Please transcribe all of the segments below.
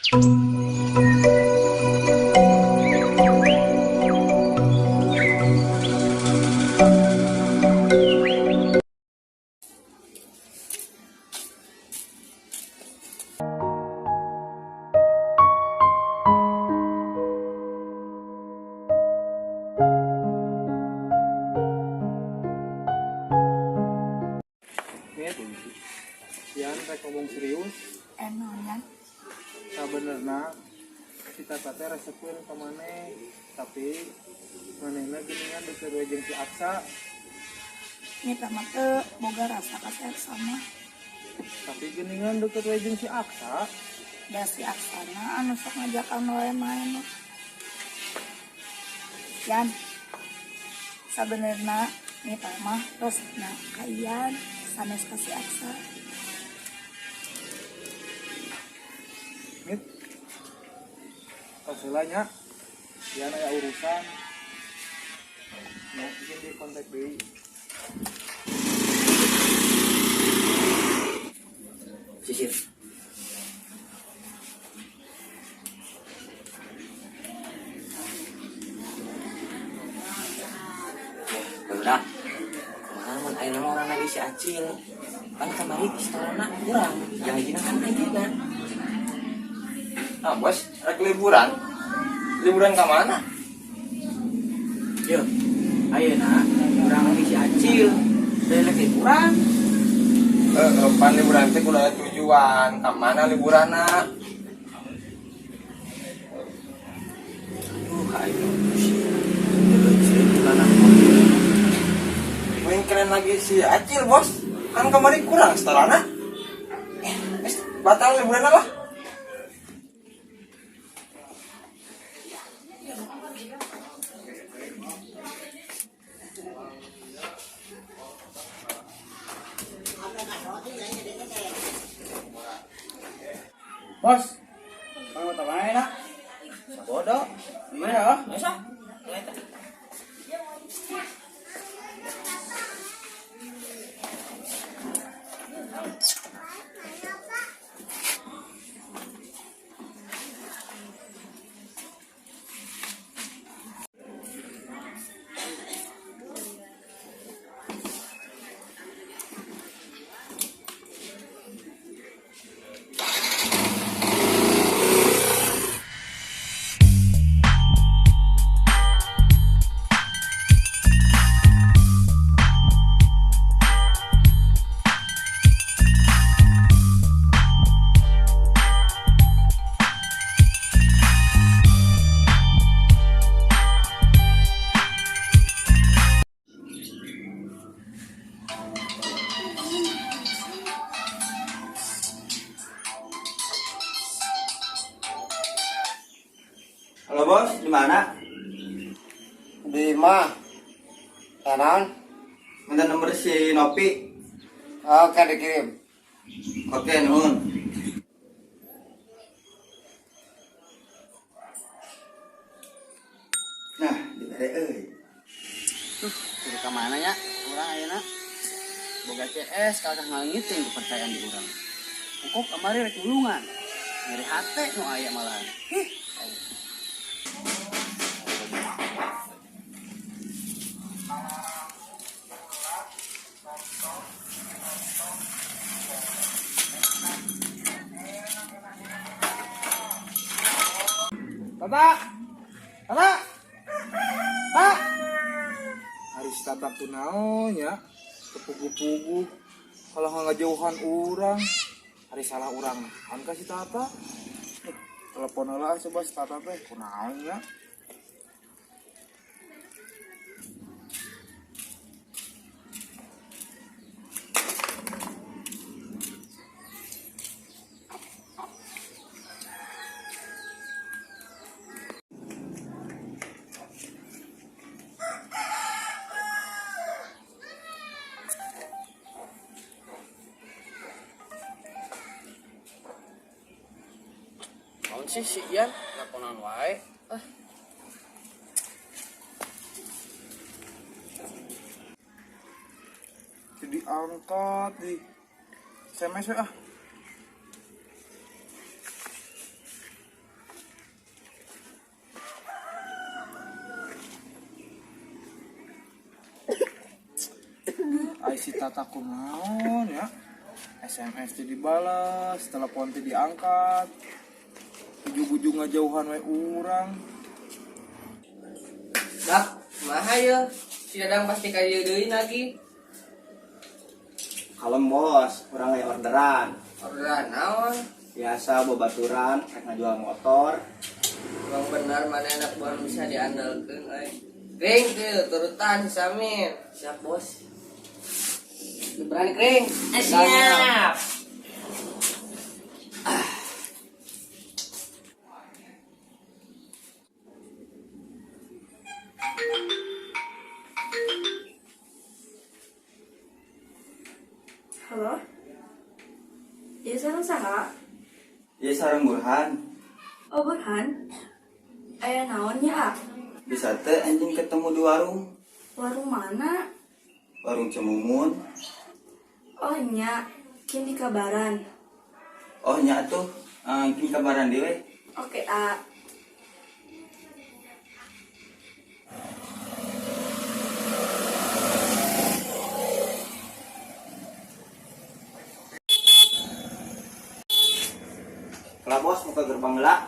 Sian rek ngomong serius. Emangnya Sabenerna kita teh resepkeun ka maneh, tapi manehna geuningan deukeut we jeung si Aksa. kita mah teu boga rasa ka sama. Tapi geuningan deukeut we jeung si Aksa. Da si Aksana anu sok ngajakan we main. Yan sabenerna kita mah resepna kalian sanes ka si Aksa. Mit. Kasulanya sian aya urusan. Nah, bikin di kontak deui. Sisir. Udah. Kemarin ayeuna orang lagi si Acil. Kan kamari istorana kurang. Yang hijina kan ayeuna. Ah, bos, rek liburan. Liburan ke mana? Yo. Ayeuna urang lagi si Acil. Dari lagi liburan. Pan liburan teh kudu aya tujuan. Ka mana liburanna? Ayo. Main keren lagi si Acil, bos. Kan kemarin kurang setelahnya. Batal liburan lah. Bos, kamu tak main nak? Bodoh, gimana oh? Bisa? Halo bos, di mana? Di mah kanan. Minta nomor si Nopi. Oke, dikirim. Oke, nuhun. Nah, dibere euy. Kudu ka mana nya? Urang ayeuna boga CS kalau ngalngiting kepercayaan di urang. Pokok kamari rek tulungan. Nyeri hate nu aya malahan. Tata. Tata. Tata. Haris tata kunaon nya? Kepugu-pugu. Kalau ngajauhan urang, hari salah urang. An ka si Tata. Telepon heula coba si Tata teh kunaon nya? Naon sih si Ian? Ngaponan wae. Jadi angkat di SMS ah. si Tata kunaon ya. SMS teh dibalas, telepon teh diangkat. Ujung-ujung ngajauhan we urang. Dak, kumaha ya? Si Dadang pasti ka dieu deui lagi. Kalem bos, kurang aya orderan. Orderan naon? Biasa babaturan, rek ngajual motor. Bang benar mana anak baru bisa diandalkeun euy. Kring teu turutan si Samir. Siap, Bos. Berani kring. Siap. Halo? Ya sareng saha? Ya sareng Burhan. Oh Burhan? Aya naon ya? Bisa teh anjing ketemu di warung. Warung mana? Warung Cemumun. Oh nya, kini kabaran. Oh nya tuh, kini kabaran dewe. Oke, A. Kalau bos muka gerbang gelap.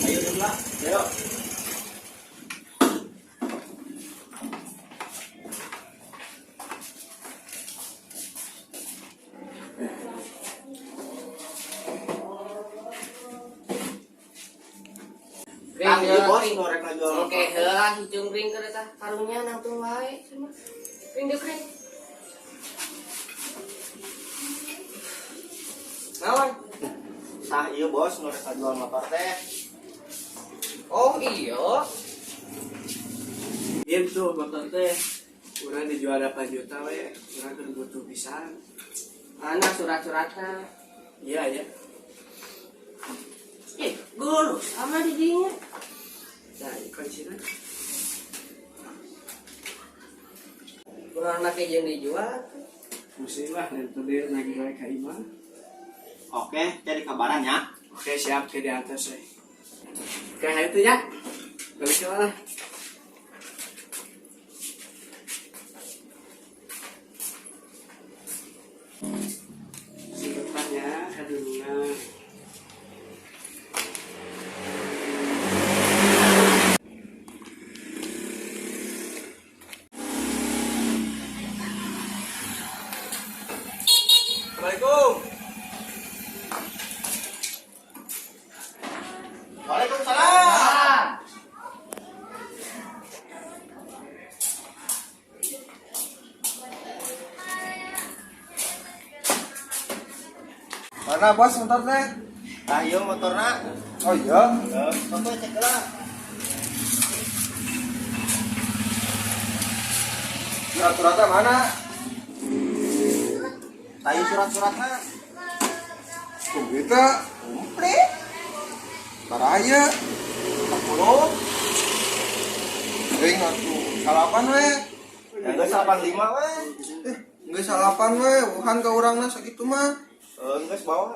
Ayo dulu, ayo. Kring Iya bos, kring. mau rek ngajual Oke, heula hijung kring keur eta karungnya nangtung wae. Kring deuk kring. Naon? Sah iya bos, mau rek ngajual motor teh. Oh iya. Gitu motor teh urang dijual 8 juta we, urang keur butuh pisan. Mana surat-suratna? Iya ya. Gulus sama di dinya. Nah, ikon sina. Kurang make jeung dijual. Musim lah dan tadi lagi naik ka imah. Oke, jadi kabaran ya. Oke, siap ke di atas we. Oke, hari itu ya. Balik ke mana? Simpannya kadungan. Assalamualaikum. Waalaikumsalam. Mana bos motor teh? Ayo motorna. Oh iya. Contoh cek lah. Surat-suratnya mana? Tayu surat-suratna. Tuh kita Komplit. baraya. 10. Ring atuh salapan we. Yang geus 85 we. Geus salapan we, bukan ka urangna sakitu mah. Geus bawa.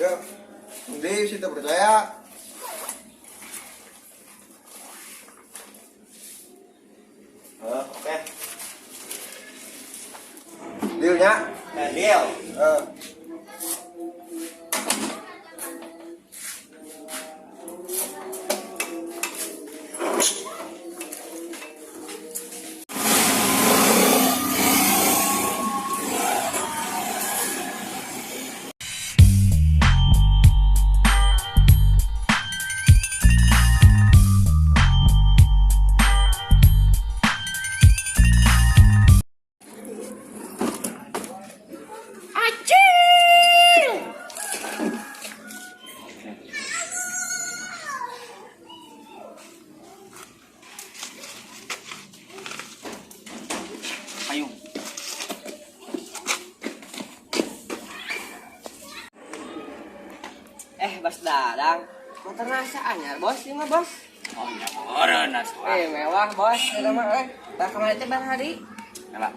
Ya. Deui sih teu percaya. Oke. Deal nya. Deal. Payung. Bos Dadang. Motor nasa anyar bos, ini mah bos. Oh, ya meureun atuh. Mewah bos, eta mah tah kamari teh bar hari. Kalah.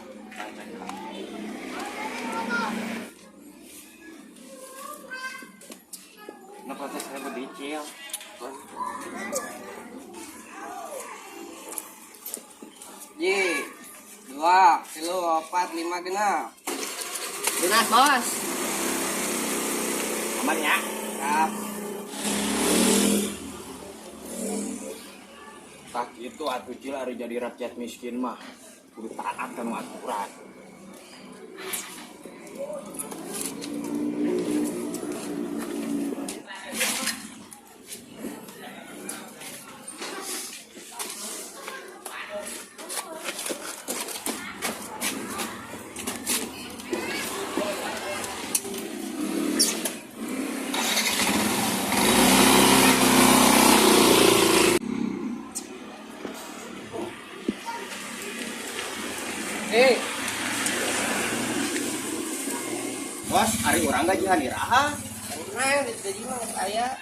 Napa teh 1000 dicil? Ji, 2, 3, 4, 5 genap. Genap bos. Aman ya? Siap. Tak gitu atuh Cil hari jadi rakyat miskin mah kudu taat kana aturan. Bos, hari urang gajian iraha. Tenang, di sini mah saya.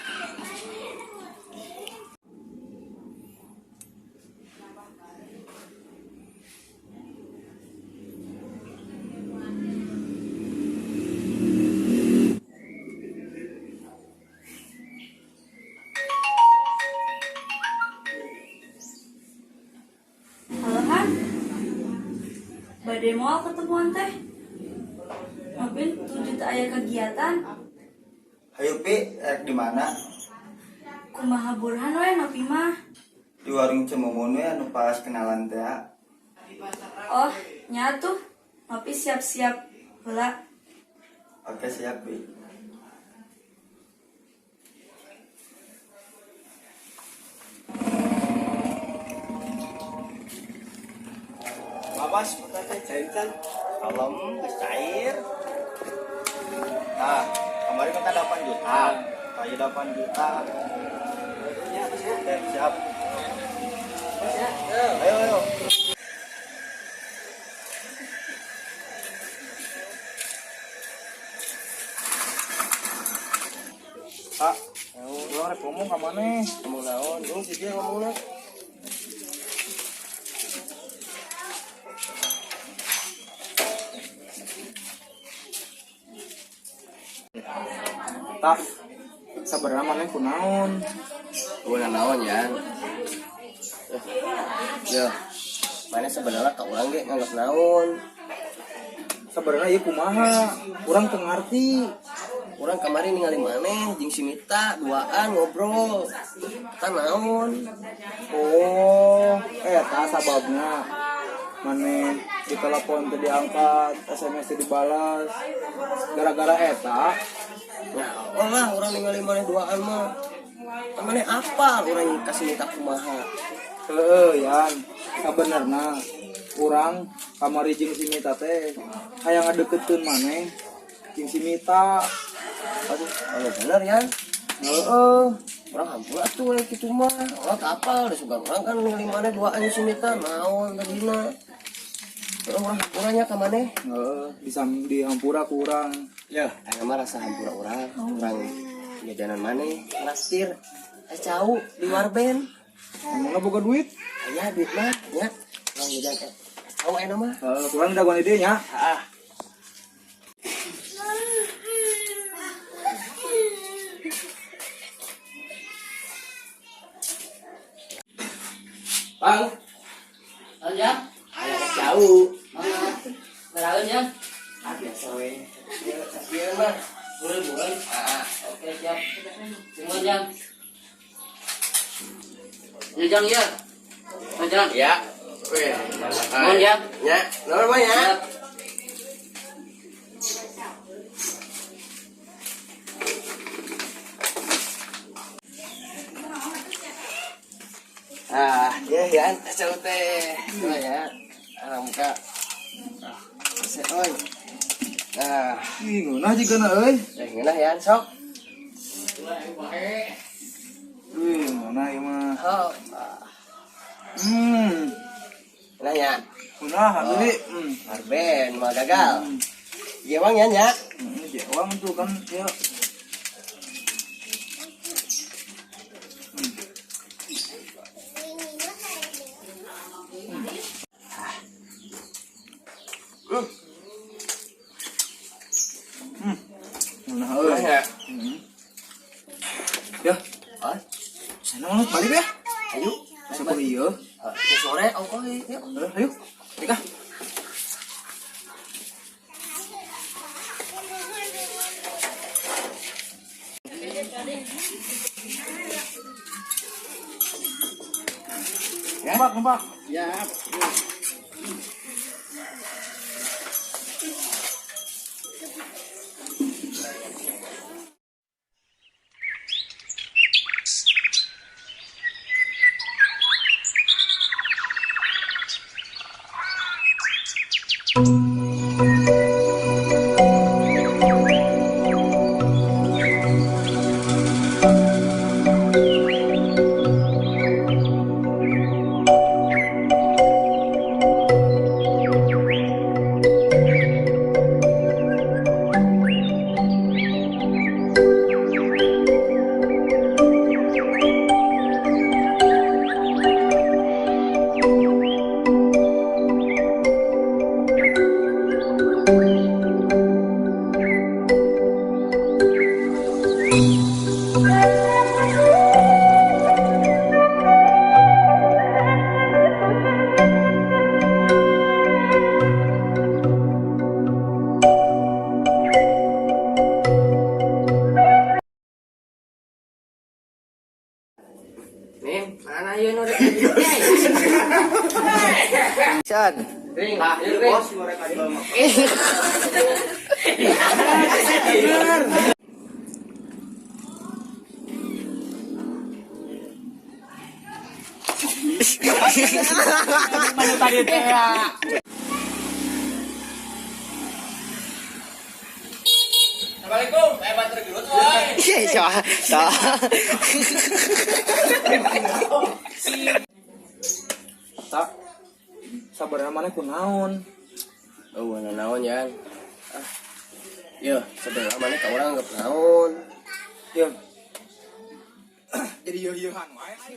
Halo Han, badai mau ketemuan teh. Mungkin 7 teu aya kegiatan. Hayu Pi, di mana? Kumaha Burhan we nopi mah. Di warung Cemumun we anu pas kenalan teh. Oh, nya tuh. Nopi siap-siap heula. Oke siap Pi. Babas, teh cair. Kalem, geus cair. Nah, kemarin kita 8 juta. Saya 8 juta. Ya, siap. Ayo. Pak, lu rek ngomong ka maneh? Ngomong naon? Dong si dia ngomongna. Tak sabarna maneh kunaon? Gua naon ya. Yo. Mana sebenarnya ka urang ge nganggap naon? Sabarna ieu kumaha? Urang teu ngarti. Urang kemarin ningali maneh jeung si Mita duaan ngobrol. Eta naon? Oh, eta sababna. Maneh ditelepon teu diangkat, SMS teu dibalas. Gara-gara eta, Ya Allah, urang ningali maneh duaan mah. Maneh apa urang kasih Mita kumaha? heueuh Yan, sabenerna urang kamari jeung si Mita teh hayang ngadeukeutkeun maneh jeung si Mita. Aduh, bener ya. Heeh. Urang hampura atuh we kitu mah. Urang teu apal, da sugan urang kan ningali maneh duaan jeung si Mita naon tadina. Urang hampuranya ka maneh. Heeh, dihampura ku urang. Ya, aya mah rasa hampura urang. Urang jajanan maneh, traktir. Cau di warben. Emangna boga duit? Aya duit mah nya. Urang jajan cau aya mah. Heeh, urang daguan ide nya. Heeh. Bang. Aja. Aya cau. Beraun ya. Biasa we. Ieu mah bulan-bulan. Oke siap. Tunggu jam. Jang ya. Jang. Ya. Weh. Mohon ya. Ya. Nomor ya. Ya, cau teh. Oh ya. Muka. Oi. Ih, ngeunah jigana euy. Ngeunah ya, sok. Ih, ngeunah ieu mah. Oh. Ngeunah ya. Ngeunah deui. Arben mah gagal. Gewang ya nya. Jewang tuh kan ya. balik ya. Ayo, siapa iya? Ke sore oke yuk. Ayo, nikah. Numpak. Ya. Nih, mana ieu nu rek. San. Ring, bos mereka jual mah. Assalamualaikum, saya bantu gerut woy. Iya, Tak. Sabarna mana kunaon? Oh, mana naon ya? Yo, sebenarnya mana ka urang anggap naon. Ya. Jadi yo-yohan wae.